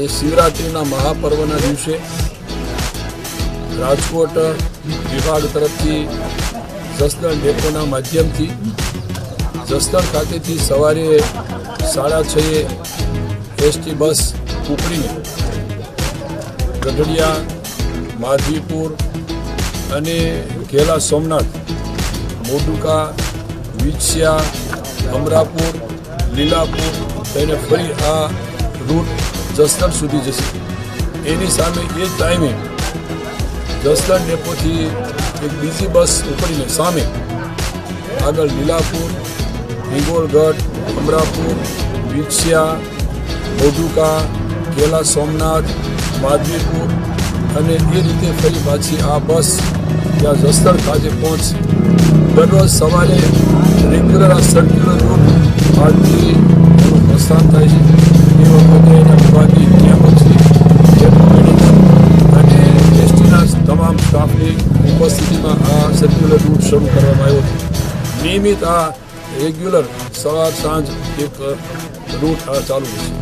આજે શિવરાત્રિના મહાપર્વના દિવસે રાજકોટ વિભાગ તરફથી જસદણ ડેપોના માધ્યમથી જસદણ ખાતેથી સવારે 6:30 એસટી બસ ઉપડીને ગઢડિયા, માધવીપુર અને ઘેલા સોમનાથ, મોઢુકા, વિછિયા, અમરાપુર, લીલાપુર થઈને ફરી આ રૂટ જસદણ સુધી જશે. એની સામે એ જ ટાઈમે જસદણ ડેપોથી એક બીજી બસ ઉપડીને સામે આગળ લીલાપુર, હિંગોળગઢ, અમરાપુર, વિછિયા, મોઢુકા, ઘેલા સોમનાથ, માધવીપુર અને એ રીતે ફરી પાછી આ બસ ત્યાં જસદણ ખાતે પહોંચશે. દરરોજ સવારે રેગ્યુલર આ સર્ક્યુલર રૂટ આજથી એનું પ્રસ્થાન થાય છે. એ વખતે એના વિભાગીય નિયામકશ્રી, ડેપો મેનેજર અને એસટીના તમામ સ્ટાફની ઉપસ્થિતિમાં આ સર્ક્યુલર રૂટ શરૂ કરવામાં આવ્યો છે. નિયમિત આ રેગ્યુલર સવાર સાંજ એક રૂટ આ ચાલુ છે.